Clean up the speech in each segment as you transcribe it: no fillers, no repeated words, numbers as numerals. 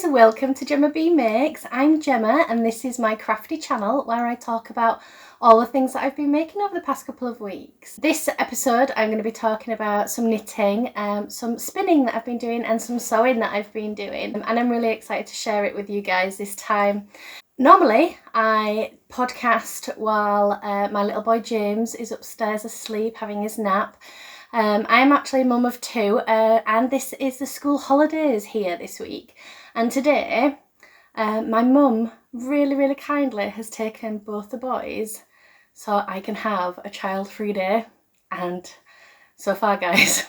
guys, welcome to Gemma B Makes. I'm Gemma and this is my crafty channel where I talk about all the things that I've been making over the past couple of weeks. This episode I'm going to be talking about some knitting, some spinning that I've been doing and some sewing that I've been doing, and I'm really excited to share it with you guys this time. Normally I podcast while my little boy James is upstairs asleep having his nap. I'm actually a mum of two and this is the school holidays here this week, and today my mum really kindly has taken both the boys so I can have a child-free day. And so far, guys,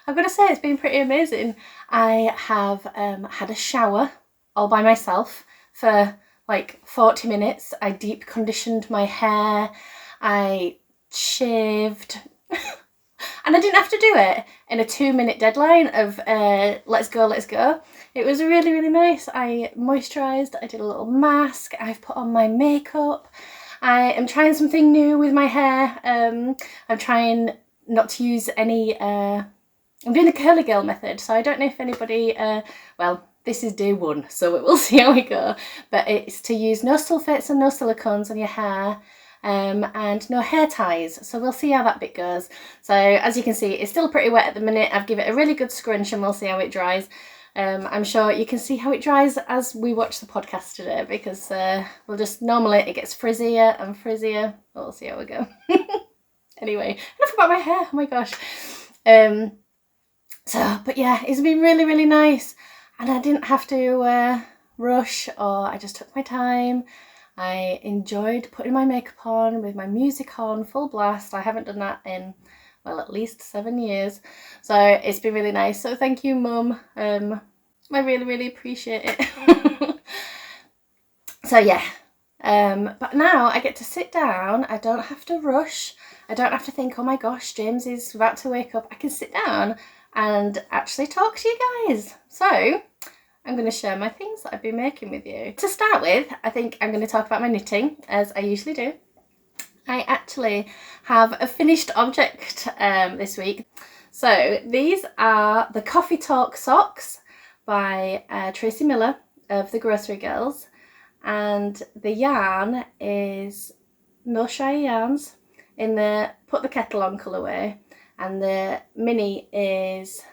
I've got to say it's been pretty amazing. I have had a shower all by myself for like 40 minutes. I deep conditioned my hair, I shaved and I didn't have to do it in a 2-minute deadline of let's go. It was really nice. I moisturised, I did a little mask, I've put on my makeup. I am trying something new with my hair. I'm trying not to use any, I'm doing the curly girl method, so I don't know if anybody, well, this is day one, so we'll see how we go. But it's to use no sulfates and no silicones on your hair. And no hair ties, so we'll see how that bit goes. So as you can see, it's still pretty wet at the minute. I've given it a really good scrunch and we'll see how it dries. I'm sure you can see how it dries as we watch the podcast today, because we'll just, normally it gets frizzier and frizzier. We'll see how we go. Anyway, enough about my hair, oh my gosh. But yeah, it's been really nice, and I didn't have to rush, or I just took my time. I enjoyed putting my makeup on with my music on full blast. I haven't done that in, well, at least 7 years. So it's been really nice. So thank you, Mum. I really appreciate it. So yeah. But now I get to sit down. I don't have to rush. I don't have to think, oh my gosh, James is about to wake up. I can sit down and actually talk to you guys. So I'm going to share my things that I've been making with you. To start with, I think I'm going to talk about my knitting, as I usually do. I actually have a finished object this week. So these are the Coffee Talk socks by Tracy Miller of the Grocery Girls, and the yarn is Northshire Yarns in the Put the Kettle On colourway, and the mini is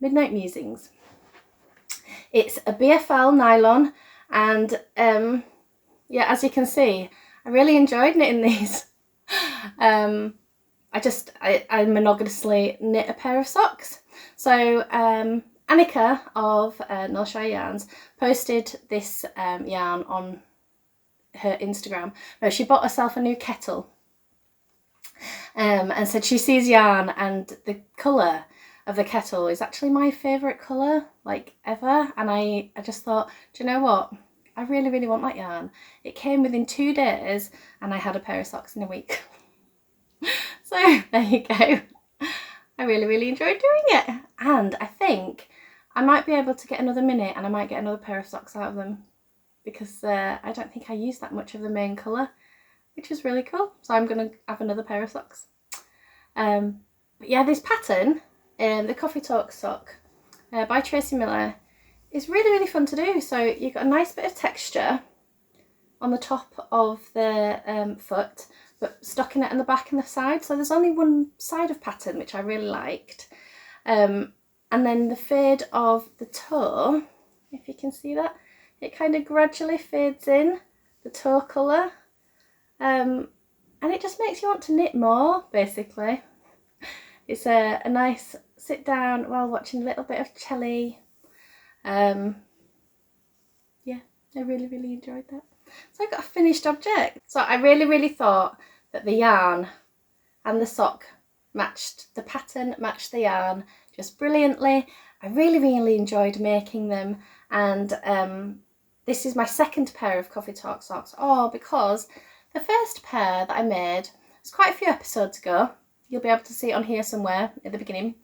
Midnight Musings. It's a BFL nylon, and yeah, as you can see, I really enjoyed knitting these. I monogamously knit a pair of socks. So Annika of Northshire Yarns posted this yarn on her Instagram. No, she bought herself a new kettle and said she sees yarn and the colour of the kettle is actually my favourite colour, like, ever. And I just thought, do you know what? I really want that yarn. It came within 2 days and I had a pair of socks in a week. So there you go. I really enjoyed doing it. And I think I might be able to get another minute and I might get another pair of socks out of them, because I don't think I used that much of the main colour, which is really cool. So I'm going to have another pair of socks. But yeah, this pattern, the Coffee Talk sock by Tracy Miller, is really fun to do. So you've got a nice bit of texture on the top of the foot, but stockinette on the back and the side. So there's only one side of pattern, which I really liked. And then the fade of the toe, if you can see that, it kind of gradually fades in, the toe colour. And it just makes you want to knit more, basically. It's a nice sit down while watching a little bit of telly. Yeah, I really enjoyed that. So I got a finished object. So I really thought that the yarn and the sock matched, the pattern matched the yarn just brilliantly. I really enjoyed making them, and this is my second pair of Coffee Talk socks. Oh, because the first pair that I made was quite a few episodes ago. You'll be able to see it on here somewhere at the beginning.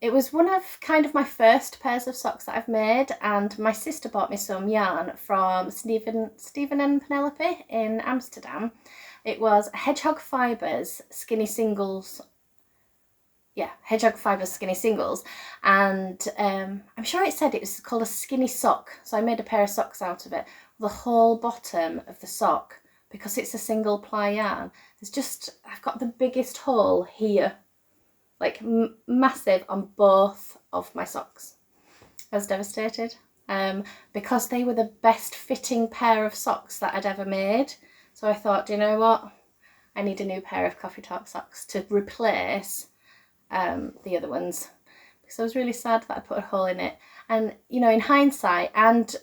It was one of kind of my first pairs of socks that I've made, and my sister bought me some yarn from Stephen and Penelope in Amsterdam. It was Hedgehog Fibres Skinny Singles yeah, hedgehog fibre skinny singles, and I'm sure it said it was called a skinny sock, so I made a pair of socks out of it. The whole bottom of the sock, because it's a single ply yarn, I've got the biggest hole here, like massive on both of my socks. I was devastated because they were the best fitting pair of socks that I'd ever made. So I thought, do you know what? I need a new pair of Coffee Talk socks to replace the other ones, because I was really sad that I put a hole in it. And you know, in hindsight and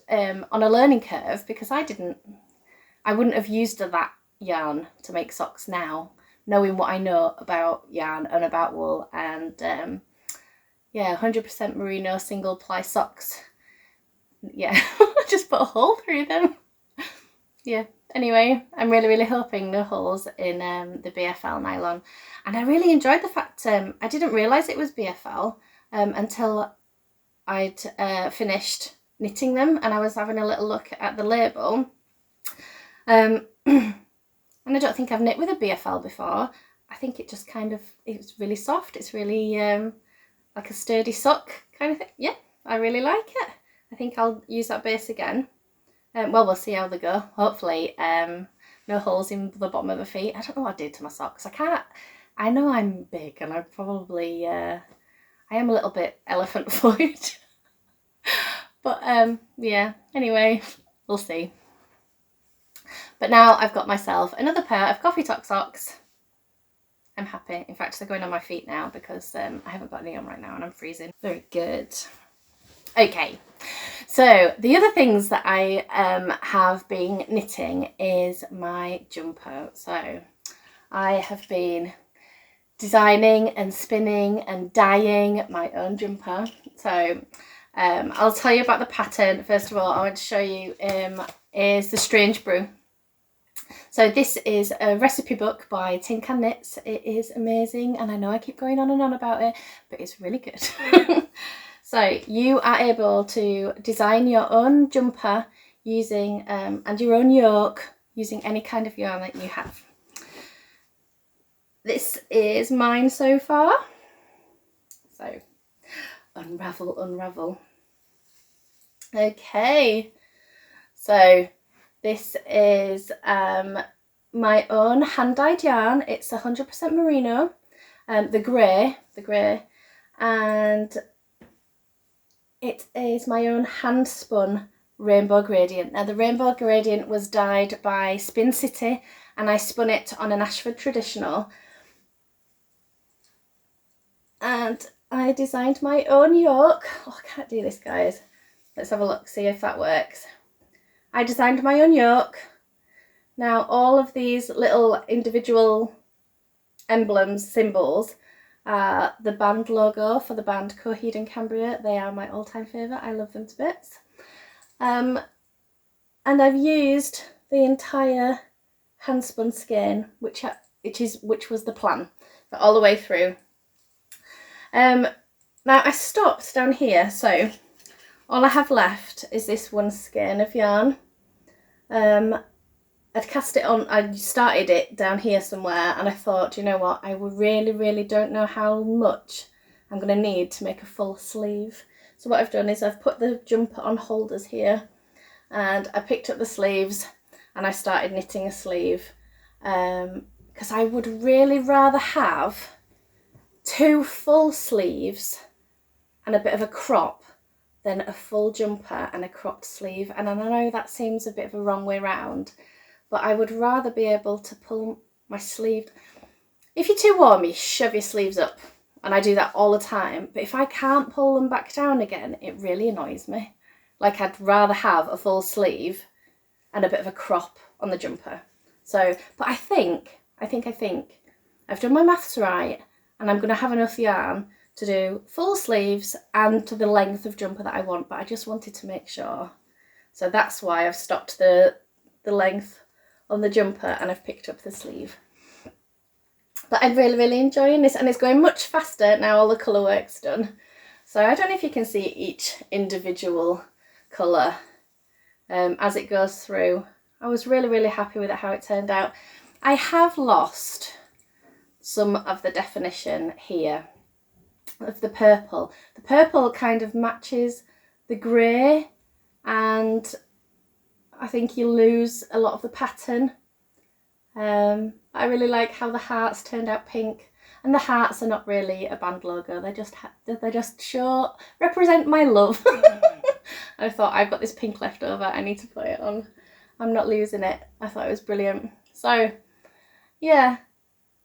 on a learning curve, because I wouldn't have used that yarn to make socks now, knowing what I know about yarn and about wool, and yeah, 100% merino single ply socks. Yeah, I just put a hole through them. Yeah, anyway, I'm really hoping no holes in the BFL nylon. And I really enjoyed the fact, I didn't realise it was BFL until I'd finished knitting them, and I was having a little look at the label. And I don't think I've knit with a BFL before. I think it just it's really soft. It's really like a sturdy sock kind of thing. Yeah, I really like it. I think I'll use that base again. Well, we'll see how they go. Hopefully no holes in the bottom of my feet. I don't know what I did to my socks. I know I'm big, and I probably I am a little bit elephant foot. But yeah, anyway, we'll see. But now I've got myself another pair of Coffee Talk socks. I'm happy. In fact, they're going on my feet now because I haven't got any on right now and I'm freezing. Very good. Okay, so the other things that I have been knitting is my jumper. So I have been designing and spinning and dyeing my own jumper. So I'll tell you about the pattern. First of all, I want to show you is the Strange Brew. So this is a recipe book by Tin Can Knits. It is amazing, and I know I keep going on and on about it, but it's really good. So you are able to design your own jumper using and your own yoke using any kind of yarn that you have. This is mine so far. So unravel, unravel. Okay, so this is my own hand-dyed yarn. It's 100% merino, the grey, and it is my own hand-spun Rainbow Gradient. Now the Rainbow Gradient was dyed by Spin City, and I spun it on an Ashford traditional. And I designed my own yoke. Oh, I can't do this, guys. Let's have a look, see if that works. I designed my own yoke. Now all of these little individual emblems, symbols, are the band logo for the band Coheed and Cambria. They are my all-time favourite. I love them to bits. And I've used the entire hand-spun skein, which was the plan all the way through. Now I stopped down here, so all I have left is this one skein of yarn. I'd cast it on, I started it down here somewhere, and I thought, you know what, I really don't know how much I'm going to need to make a full sleeve. So what I've done is I've put the jumper on holders here, and I picked up the sleeves and I started knitting a sleeve, because I would really rather have 2 full sleeves and a bit of a crop than a full jumper and a cropped sleeve. And I know that seems a bit of a wrong way round, but I would rather be able to pull my sleeve. If you're too warm, you shove your sleeves up, and I do that all the time. But if I can't pull them back down again, it really annoys me. Like, I'd rather have a full sleeve and a bit of a crop on the jumper. So, but I think I've done my maths right, and I'm going to have enough yarn to do full sleeves and to the length of jumper that I want, but I just wanted to make sure. So that's why I've stopped the length on the jumper and I've picked up the sleeve. But I'm really enjoying this, and it's going much faster now all the colour work's done. So I don't know if you can see each individual colour as it goes through. I was really happy with it, how it turned out. I have lost some of the definition here. of the purple. The purple kind of matches the grey, and I think you lose a lot of the pattern. I really like how the hearts turned out pink, and the hearts are not really a band logo, they just represent my love. I thought, I've got this pink left over, I need to put it on. I'm not losing it. I thought it was brilliant. So yeah,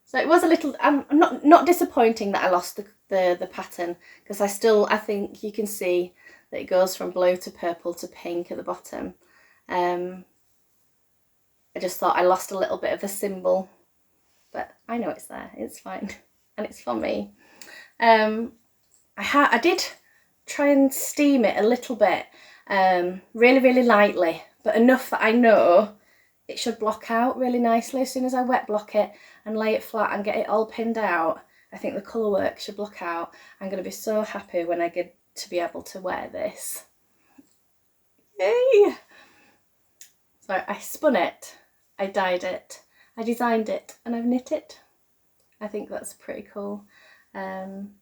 so it was a little, I'm not disappointing that I lost the pattern, because I think you can see that it goes from blue to purple to pink at the bottom. I just thought I lost a little bit of the symbol, but I know it's there, it's fine, and it's for me. I did try and steam it a little bit, really lightly, but enough that I know it should block out really nicely. As soon as I wet block it and lay it flat and get it all pinned out, I think the colour work should block out. I'm going to be so happy when I get to be able to wear this. Yay! So I spun it, I dyed it, I designed it, and I've knit it. I think that's pretty cool. I'm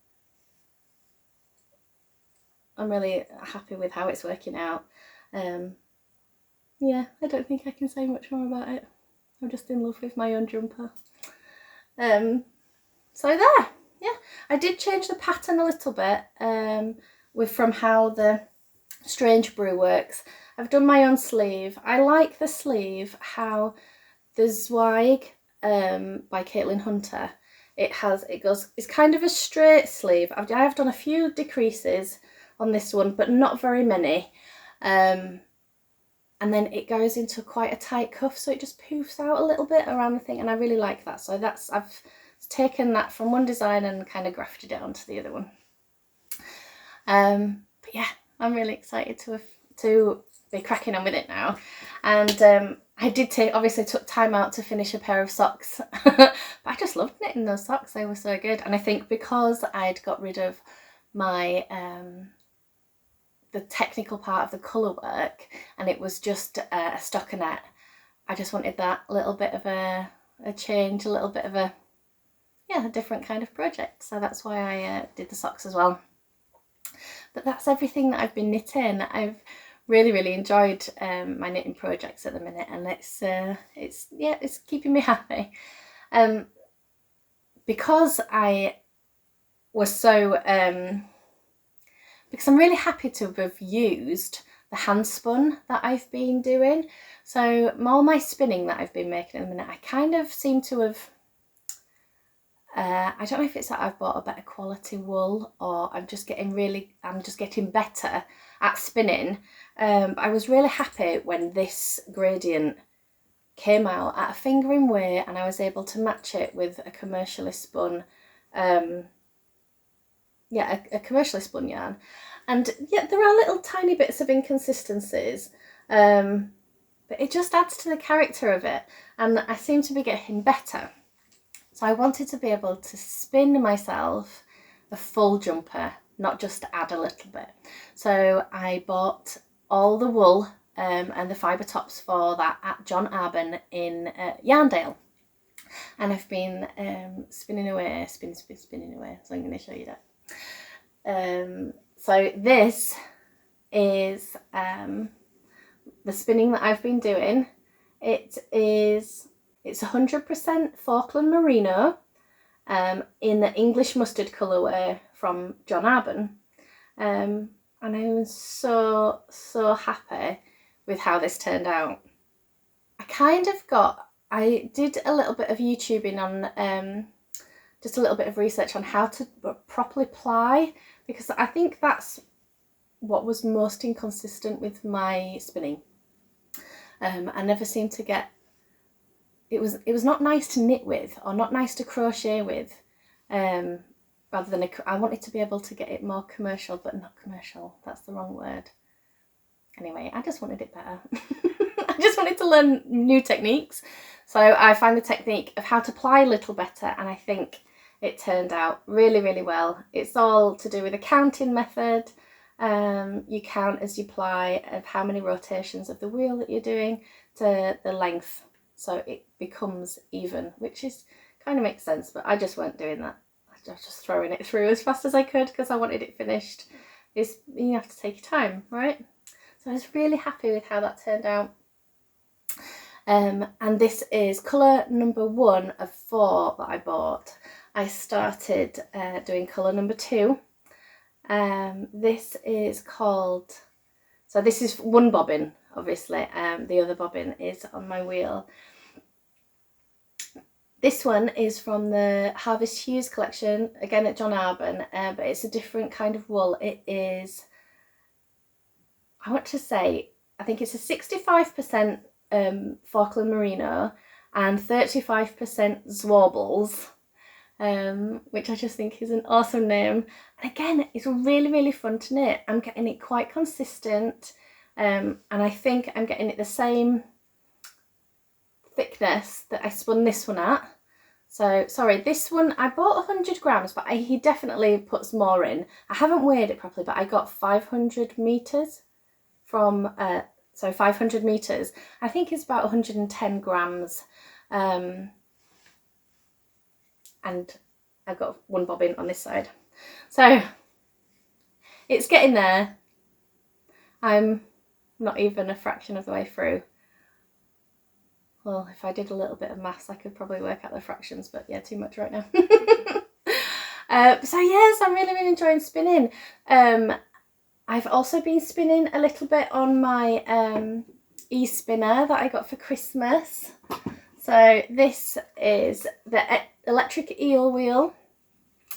really happy with how it's working out. Yeah, I don't think I can say much more about it. I'm just in love with my own jumper. So there, yeah. I did change the pattern a little bit from how the Strange Brew works. I've done my own sleeve. I like the sleeve how the Zweig by Caitlin Hunter, it's kind of a straight sleeve. I have done a few decreases on this one, but not very many. And then it goes into quite a tight cuff, so it just poofs out a little bit around the thing, and I really like that. So I've taken that from one design and kind of grafted it onto the other one. But yeah, I'm really excited to be cracking on with it now. And I did obviously took time out to finish a pair of socks, but I just loved knitting those socks. They were so good. And I think because I'd got rid of my the technical part of the colour work, and it was just a stockinette, I just wanted that little bit of a change, a little bit of a different kind of project. So that's why I did the socks as well. But that's everything that I've been knitting. I've really enjoyed my knitting projects at the minute, and it's keeping me happy. Because I was so because I'm really happy to have used the hand spun that I've been doing. So all my spinning that I've been making at the minute, I kind of seem to have I don't know if it's that I've bought a better quality wool, or I'm just getting better at spinning. But I was really happy when this gradient came out at a fingering weight, and I was able to match it with a commercially spun a commercially spun yarn. And yeah, there are little tiny bits of inconsistencies, but it just adds to the character of it, and I seem to be getting better. So I wanted to be able to spin myself a full jumper, not just add a little bit. So I bought all the wool and the fibre tops for that at John Arbon in Yarndale. And I've been spinning away, spinning away. So I'm going to show you that. So this is the spinning that I've been doing. It's 100% Falkland Merino in the English mustard colourway from John Arbon. And I am so happy with how this turned out. I did a little bit of YouTubing on, just a little bit of research on how to properly ply, because I think that's what was most inconsistent with my spinning. I never seemed to get, it was not nice to knit with, or not nice to crochet with, rather than I wanted to be able to get it more commercial, but not commercial, that's the wrong word. Anyway, I just wanted it better. I just wanted to learn new techniques. So I found the technique of how to ply a little better, and I think it turned out really well. It's all to do with a counting method. You count as you ply of how many rotations of the wheel that you're doing to the length, so it becomes even, which is kind of makes sense, but I just weren't doing that. I was just throwing it through as fast as I could because I wanted it finished. You have to take your time, right? So I was really happy with how that turned out. And this is colour number 1 of 4 that I bought. I started doing colour number 2. This is called, so this is one bobbin, obviously. The other bobbin is on my wheel. This one is from the Harvest Hues collection, again at John Arbon, but it's a different kind of wool. It is, I want to say, I think it's a 65% Falkland Merino and 35% Zwabbles, which I just think is an awesome name. And again, it's really, really fun to knit. I'm getting it quite consistent, and I think I'm getting it the same thickness that I spun this one at. So sorry, this one I bought 100 grams, but he definitely puts more in. I haven't weighed it properly, but I got 500 meters from so 500 meters. I think it's about 110 grams, and I've got one bobbin on this side, so it's getting there. I'm not even a fraction of the way through. Well, if I did a little bit of maths, I could probably work out the fractions, but yeah, too much right now. So yes, I'm really, really enjoying spinning. I've also been spinning a little bit on my e-spinner that I got for Christmas. So this is the electric eel wheel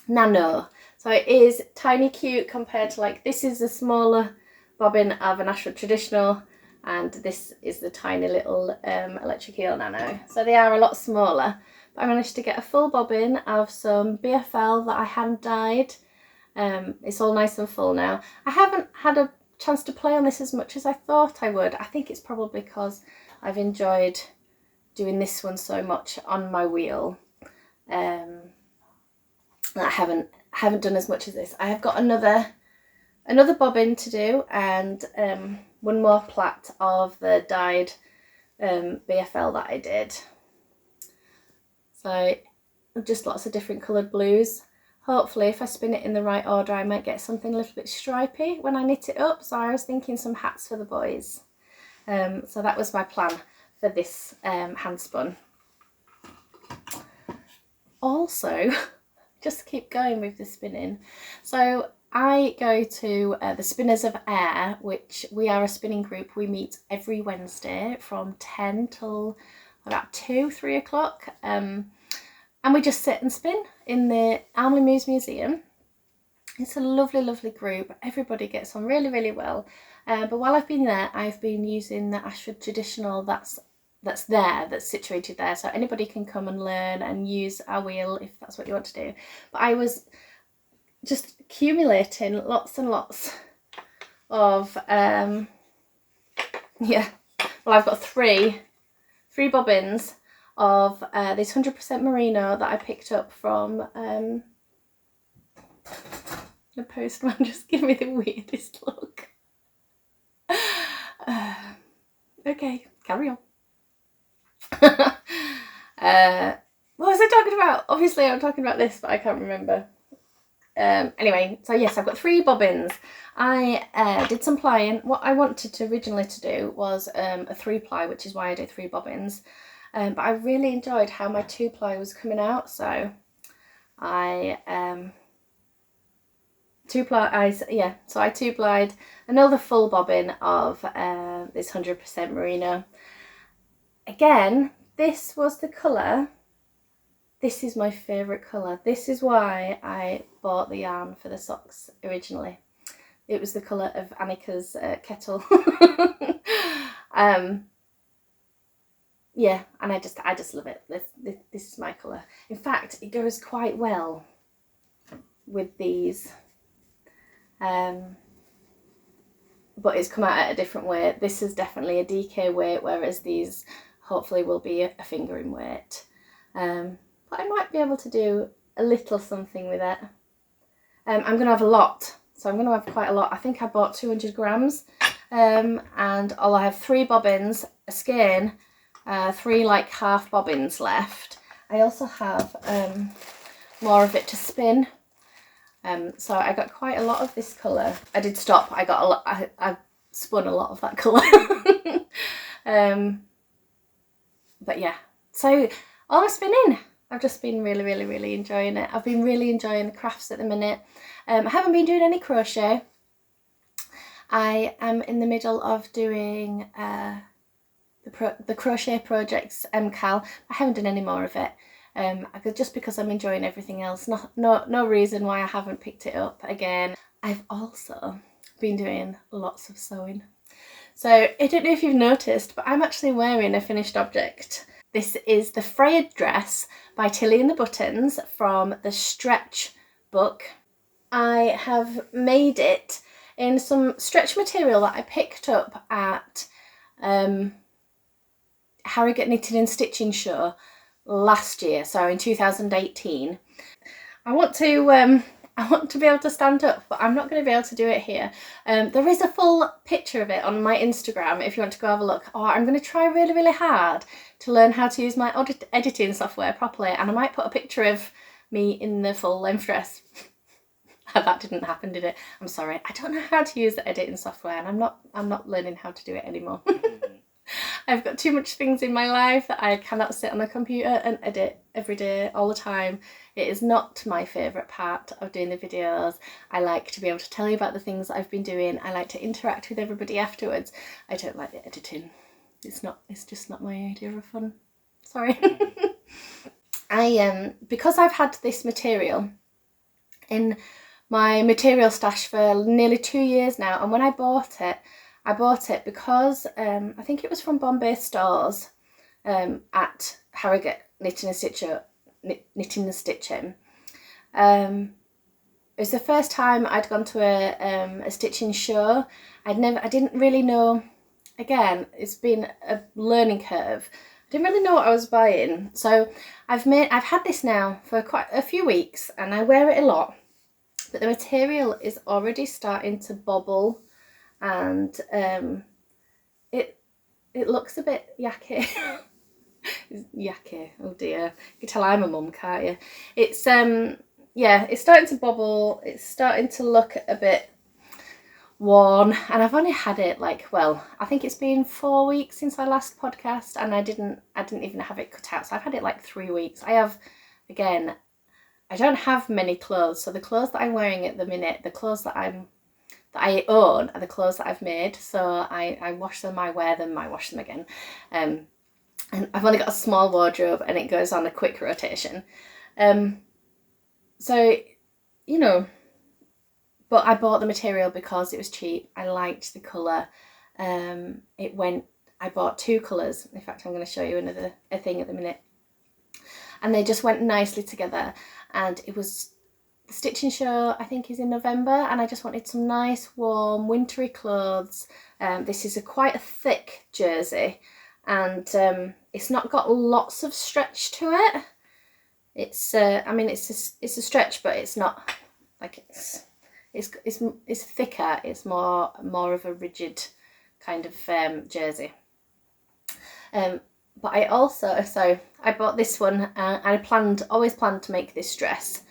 nano. So it is tiny cute compared to, like, this is the smaller bobbin of an Ashford traditional, and this is the tiny little electric eel nano. So they are a lot smaller, but I managed to get a full bobbin of some BFL that I hand dyed. It's all nice and full now. I haven't had a chance to play on this as much as I thought I would. I think it's probably because I've enjoyed doing this one so much on my wheel. I haven't done as much as this. I have got another bobbin to do, and one more plait of the dyed BFL that I did. So just lots of different coloured blues. Hopefully if I spin it in the right order, I might get something a little bit stripy when I knit it up. So I was thinking some hats for the boys. So that was my plan for this hand spun. Also, just keep going with the spinning. So I go to the Spinners of Air, which we are a spinning group. We meet every Wednesday from 10 till about 3 o'clock. And we just sit and spin in the Armley Muse Museum. It's a lovely, lovely group. Everybody gets on really, really well. But while I've been there, I've been using the Ashford traditional that's situated there. So anybody can come and learn and use our wheel if that's what you want to do. But I was just accumulating lots and lots of, yeah. Well, I've got three bobbins of this 100% merino that I picked up from the postman. Just give me the weirdest look. Okay, carry on. What was I talking about? Obviously I'm talking about this, but I can't remember. Anyway, so yes, I've got 3 bobbins. I did some plying. What I wanted to originally to do was a 3-ply, which is why I did 3 bobbins. But I really enjoyed how my 2-ply was coming out, so I 2-plied another full bobbin of this 100% merino. Again, this was the colour. This is my favourite colour. This is why I bought the yarn for the socks originally. It was the colour of Annika's kettle. Yeah, and I just love it. This is my colour. In fact, it goes quite well with these. But it's come out at a different weight. This is definitely a DK weight, whereas these hopefully will be a fingering weight. But I might be able to do a little something with it. I'm going to have a lot, so I'm going to have quite a lot. I think I bought 200 grams, and I'll have 3 bobbins, a skein, 3 like half bobbins left. I also have more of it to spin. So I got quite a lot of this colour. I did stop. I got a lot. I spun a lot of that colour. But yeah, so all my spinning, I've just been really enjoying it. I've been really enjoying the crafts at the minute. I haven't been doing any crochet. I am in the middle of doing the crochet projects MCAL. I haven't done any more of it. Just because I'm enjoying everything else. No reason why I haven't picked it up again. I've also been doing lots of sewing. So I don't know if you've noticed, but I'm actually wearing a finished object. This is the Frayed Dress by Tilly and the Buttons from the Stretch book. I have made it in some stretch material that I picked up at Harrogate Knitting and Stitching Show last year, so in 2018. I want to be able to stand up, but I'm not going to be able to do it here. There is a full picture of it on my Instagram if you want to go have a look. Or I'm going to try really hard to learn how to use my editing software properly, and I might put a picture of me in the full length dress. That didn't happen, did it? I'm sorry. I don't know how to use the editing software, and I'm not learning how to do it anymore. I've got too much things in my life that I cannot sit on a computer and edit every day, all the time. It is not my favourite part of doing the videos. I like to be able to tell you about the things that I've been doing. I like to interact with everybody afterwards. I don't like the editing. It's just not my idea of fun. Sorry. Because I've had this material in my material stash for nearly 2 years now, and when I bought it because I think it was from Bombay Stores at Harrogate Knitting and Stitching. It was the first time I'd gone to a stitching show. I didn't really know. Again, it's been a learning curve. I didn't really know what I was buying. So I've had this now for quite a few weeks, and I wear it a lot. But the material is already starting to bobble, and it looks a bit yucky. Yucky, oh dear. You can tell I'm a mum, can't you? It's yeah, it's starting to bobble. It's starting to look a bit worn, and I've only had it I think it's been 4 weeks since I last podcast, and I didn't even have it cut out. So I've had it like 3 weeks. I don't have many clothes, so the clothes that I'm wearing at the minute, the clothes that I own are the clothes that I've made. So I wash them, I wear them, I wash them again. And I've only got a small wardrobe, and it goes on a quick rotation. So, you know, but I bought the material because it was cheap. I liked the colour. I bought 2 colours. In fact, I'm going to show you a thing at the minute. And they just went nicely together. And it was, the stitching show I think is in November, and I just wanted some nice warm wintry clothes. This is quite a thick jersey, and it's not got lots of stretch to it. It's it's a stretch, but it's not like it's thicker. It's more of a rigid kind of jersey. But I bought this one, and I always planned to make this dress.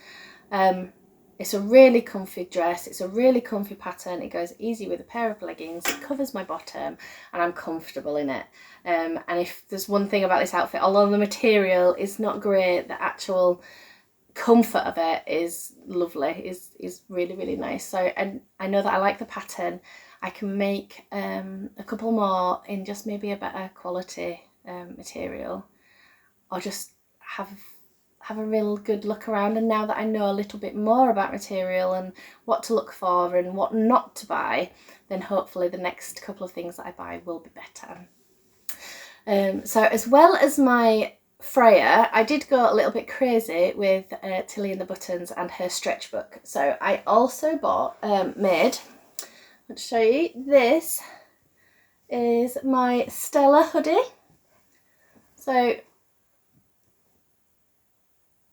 It's a really comfy dress. It's a really comfy pattern. It goes easy with a pair of leggings. It covers my bottom, and I'm comfortable in it. And if there's one thing about this outfit, although the material is not great, the actual comfort of it is lovely. Is really nice. So, and I know that I like the pattern. I can make a couple more in just maybe a better quality material, or just have a real good look around. And now that I know a little bit more about material and what to look for and what not to buy, then hopefully the next couple of things that I buy will be better. So as well as my Freya, I did go a little bit crazy with Tilly and the Buttons and her stretch book. So I also made, I'll show you, this is my Stella hoodie. So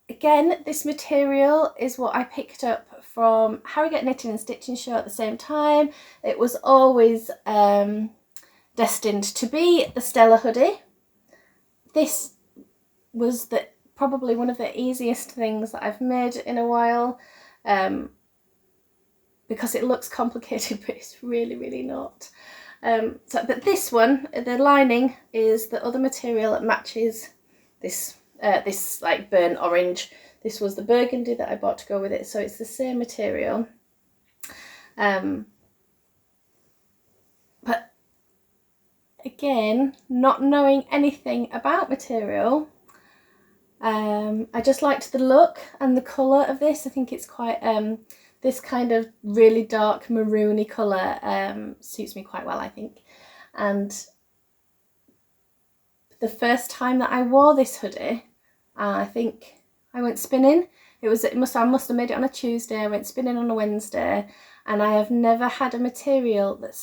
again, this material is what I picked up from Harrogate Knitting and Stitching Show at the same time. It was always destined to be the Stella hoodie. This was probably one of the easiest things that I've made in a while, because it looks complicated, but it's really, really not. But this one, the lining is the other material that matches this, this like burnt orange. This was the burgundy that I bought to go with it, so it's the same material. But again, not knowing anything about material, I just liked the look and the colour of this. I think it's quite, this kind of really dark maroony colour suits me quite well, I think. And the first time that I wore this hoodie, I think I went spinning. I must have made it on a Tuesday. I went spinning on a Wednesday, and I have never had a material that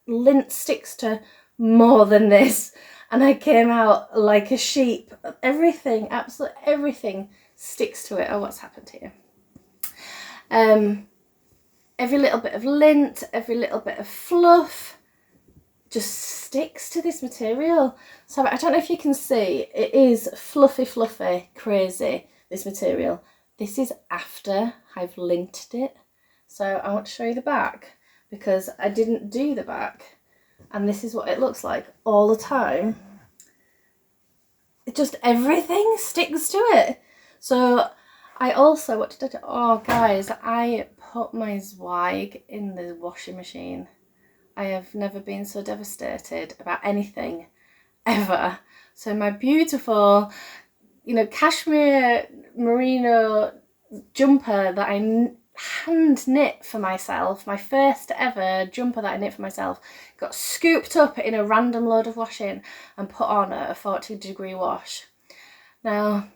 lint sticks to more than this. And I came out like a sheep. Everything, absolutely everything sticks to it. Oh, what's happened here? Every little bit of lint, every little bit of fluff just sticks to this material. So I don't know if you can see, it is fluffy, crazy, this material. This is after I've linted it. So I want to show you the back, because I didn't do the back, and this is what it looks like all the time. It just, everything sticks to it. So I also, what did I do? Oh guys, I put my Zweig in the washing machine. I have never been so devastated about anything ever. So my beautiful, you know, cashmere merino jumper that I hand knit for myself, my first ever jumper that I knit for myself, got scooped up in a random load of washing and put on at a 40-degree wash. Now,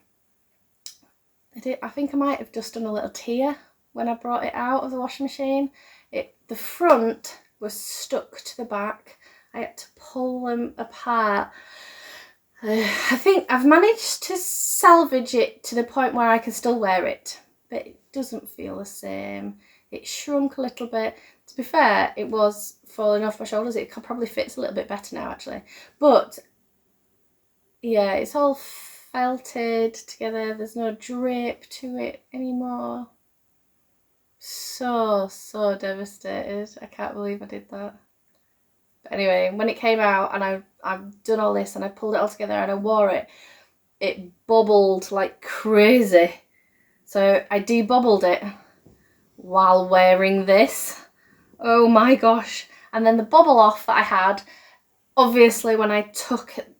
I think I might have just done a little tear when I brought it out of the washing machine. The front was stuck to the back. I had to pull them apart. I think I've managed to salvage it to the point where I can still wear it, but it doesn't feel the same. It shrunk a little bit. To be fair, it was falling off my shoulders. It probably fits a little bit better now, actually. But yeah, it's all felted together. There's no drape to it anymore. So devastated. I can't believe I did that. But anyway, when it came out and I've done all this and I pulled it all together and I wore it, it bubbled like crazy. So I debubbled it while wearing this. Oh my gosh. And then the bubble off that I had, obviously when I took it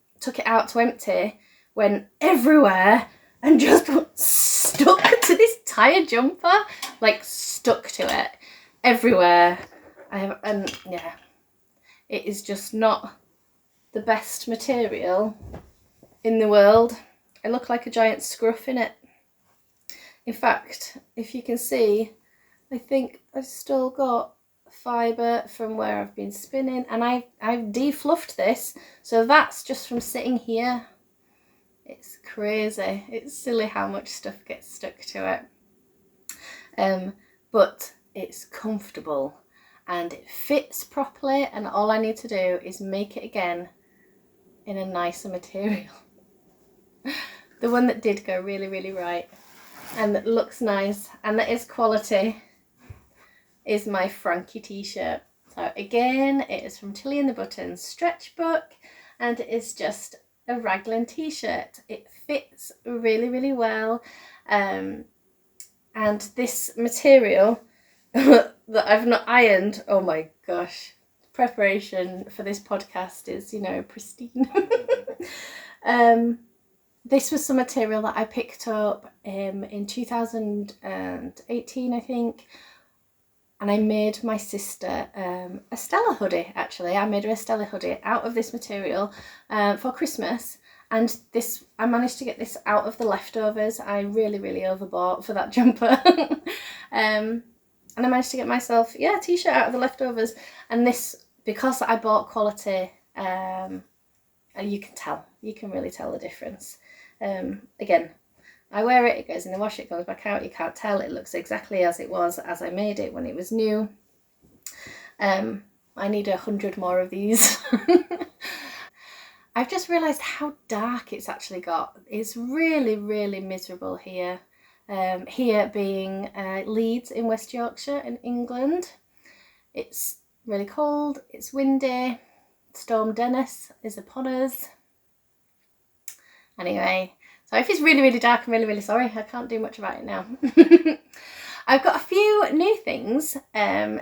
out to empty, went everywhere and just stuck to this tire jumper, like stuck to it everywhere. And yeah, it is just not the best material in the world. I look like a giant scruff in it. In fact, if you can see, I think I've still got fibre from where I've been spinning, and I've defluffed this, so that's just from sitting here. It's crazy. It's silly how much stuff gets stuck to it. But it's comfortable and it fits properly, and all I need to do is make it again in a nicer material. The one that did go really, really right and that looks nice and that is quality is my Frankie Tee shirt. So again, it is from Tilly and the Buttons stretch book, and it is just a raglan t-shirt. It fits really, really well, and this material that I've not ironed, oh my gosh, preparation for this podcast is, you know, pristine. This was some material that I picked up in 2018, I think, and I made my sister a Stella hoodie, actually. I made her a Stella hoodie out of this material for Christmas, and I managed to get this out of the leftovers. I really, really overbought for that jumper. And I managed to get myself, yeah, a t-shirt out of the leftovers, and this, because I bought quality, and you can really tell the difference. Again, I wear it, it goes in the wash, it comes back out, you can't tell, it looks exactly as it was as I made it when it was new. I need 100 more of these. I've just realised how dark it's actually got. It's really, really miserable here. Here being Leeds in West Yorkshire in England. It's really cold, it's windy, Storm Dennis is upon us. Anyway, so if it's really, really dark, I'm really, really sorry. I can't do much about it now. I've got a few new things.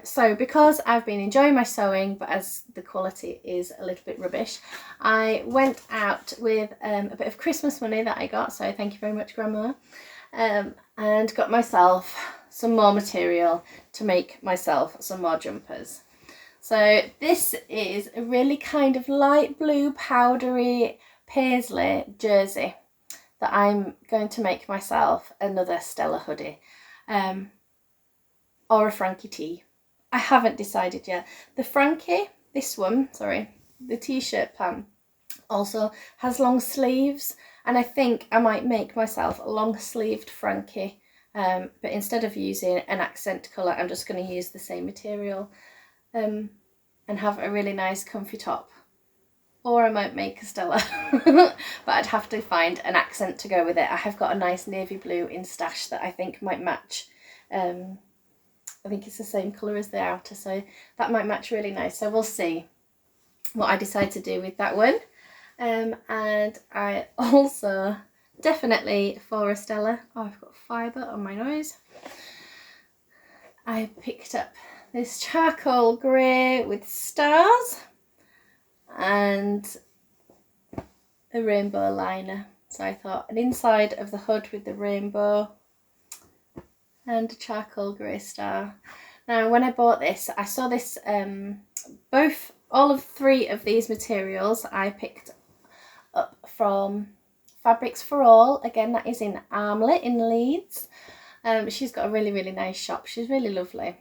So because I've been enjoying my sewing, but as the quality is a little bit rubbish, I went out with a bit of Christmas money that I got. So thank you very much, Grandma. And got myself some more material to make myself some more jumpers. So this is a really kind of light blue powdery paisley jersey that I'm going to make myself another Stella hoodie. Or a Frankie Tee. I haven't decided yet. The Frankie, this one, sorry, the t-shirt pant also has long sleeves, and I think I might make myself a long sleeved Frankie, but instead of using an accent colour, I'm just going to use the same material and have a really nice comfy top. Or I might make a Stella, but I'd have to find an accent to go with it. I have got a nice navy blue in stash that I think might match. I think it's the same colour as the outer, so that might match really nice. So we'll see what I decide to do with that one. And I also definitely for a Stella, oh, I've got fibre on my nose. I picked up this charcoal grey with stars and a rainbow liner. So I thought an inside of the hood with the rainbow and a charcoal grey star. Now when I bought this, I saw this, all of three of these materials I picked up from Fabrics for All. Again, that is in Armley in Leeds. She's got a really, really nice shop. She's really lovely.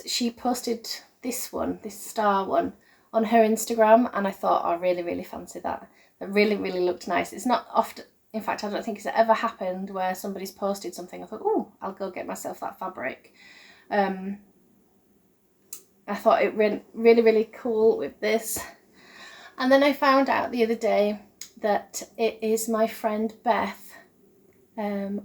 She posted this one, this star one, on her Instagram, and I thought, I really, really fancy that. It really, really looked nice. It's not often, in fact, I don't think it's ever happened where somebody's posted something. I thought, oh, I'll go get myself that fabric. I thought it went really, really cool with this. And then I found out the other day that it is my friend Beth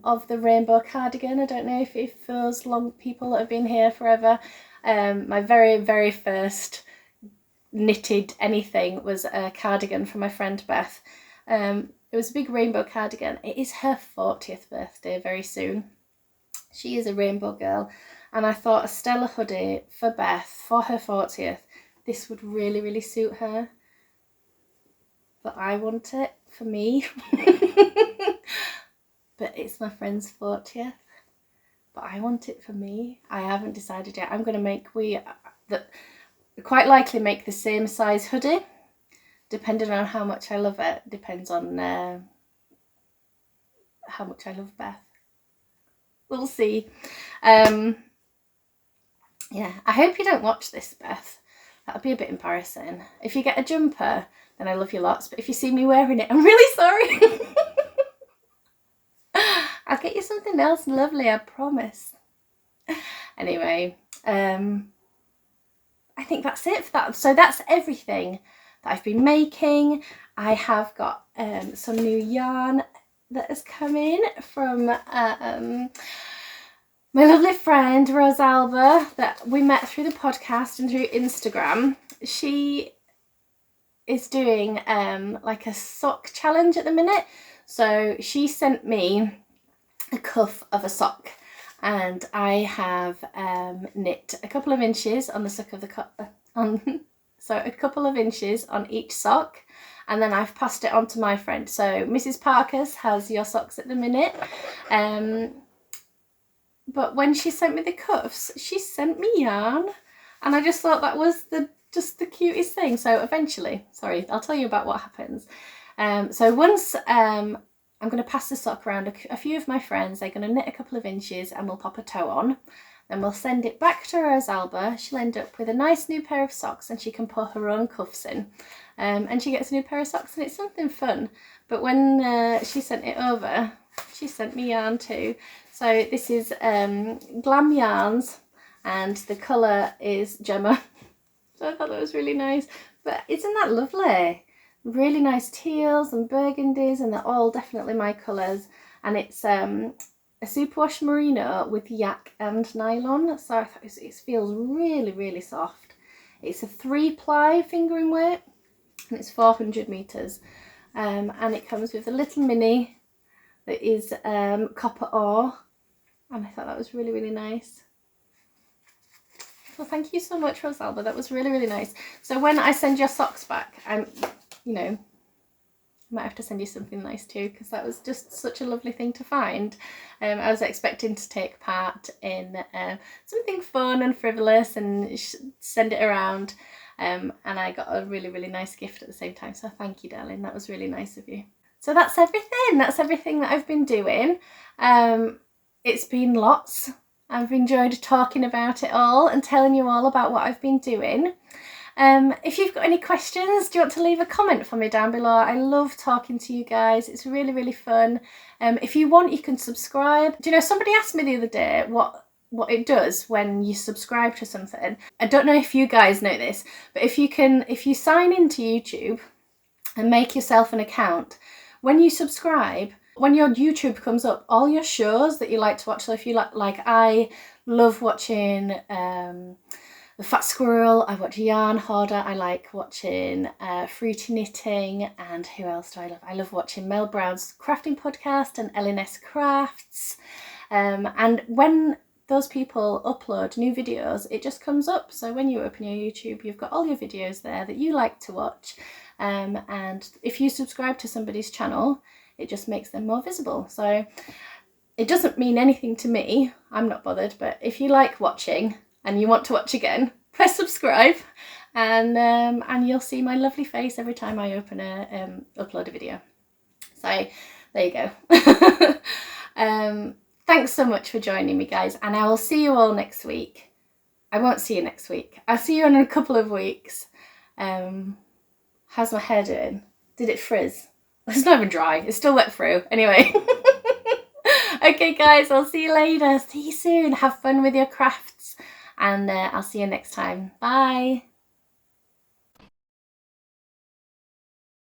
of the rainbow cardigan. I don't know if those long people that have been here forever. My very, very first knitted anything was a cardigan from my friend Beth. It was a big rainbow cardigan. It is her 40th birthday very soon. She is a rainbow girl, and I thought a Stella hoodie for Beth for her 40th, this would really, really suit her. But I want it for me. But it's my friend's 40th. But I want it for me. I haven't decided yet. I'm going to make, quite likely make the same size hoodie. Depending on how much I love it, depends on how much I love Beth. We'll see. Yeah, I hope you don't watch this, Beth. That'll be a bit embarrassing. If you get a jumper, then I love you lots. But if you see me wearing it, I'm really sorry. I'll get you something else lovely, I promise. Anyway, I think that's it for that. So that's everything that I've been making. I have got some new yarn that has come in from my lovely friend Rosalba that we met through the podcast and through Instagram. She is doing like a sock challenge at the minute. So she sent me a cuff of a sock, and I have knit a couple of inches on the sock of the so a couple of inches on each sock, and then I've passed it on to my friend. So Mrs. Parker's has your socks at the minute, but when she sent me the cuffs, she sent me yarn, and I just thought that was just the cutest thing. So eventually, sorry, I'll tell you about what happens. So once I'm going to pass the sock around a few of my friends, they're going to knit a couple of inches and we'll pop a toe on. Then we'll send it back to Rosalba. She'll end up with a nice new pair of socks and she can put her own cuffs in. And she gets a new pair of socks, and it's something fun. But when she sent it over, she sent me yarn too. So this is Glam Yarns, and the colour is Gemma. So So I thought that was really nice. But isn't that lovely? Really nice teals and burgundies, and they're all definitely my colours. And it's a superwash merino with yak and nylon. So I thought it feels really, really soft. It's a 3-ply fingering weight, and it's 400 metres. And it comes with a little mini that is copper ore. And I thought that was really, really nice. Well, thank you so much, Rosalba. That was really, really nice. So when I send your socks back, you know, I might have to send you something nice too, because that was just such a lovely thing to find. I was expecting to take part in something fun and frivolous and send it around. And I got a really, really nice gift at the same time. So thank you, darling. That was really nice of you. So that's everything. That's everything that I've been doing. It's been lots. I've enjoyed talking about it all and telling you all about what I've been doing. If you've got any questions, do you want to leave a comment for me down below? I love talking to you guys. It's really, really fun. If you want, you can subscribe. Do you know, somebody asked me the other day what it does when you subscribe to something. I don't know if you guys know this, but if you sign into YouTube and make yourself an account, when you subscribe, when your YouTube comes up, all your shows that you like to watch, so if you like I love watching The Fat Squirrel, I watch Yarn Hoarder, I like watching Fruity Knitting, and who else do I love? I love watching Mel Brown's crafting podcast and LNS Crafts. And when those people upload new videos, it just comes up. So when you open your YouTube, you've got all your videos there that you like to watch. And if you subscribe to somebody's channel, it just makes them more visible. So it doesn't mean anything to me, I'm not bothered, but if you like watching and you want to watch again, press subscribe, and you'll see my lovely face every time I upload a video. So there you go. Thanks so much for joining me, guys, and I will see you all next week. I won't see you next week. I'll see you in a couple of weeks. How's my hair doing? Did it frizz? It's not even dry. It's still wet through. Anyway. Okay, guys, I'll see you later. See you soon. Have fun with your crafts, and I'll see you next time. Bye.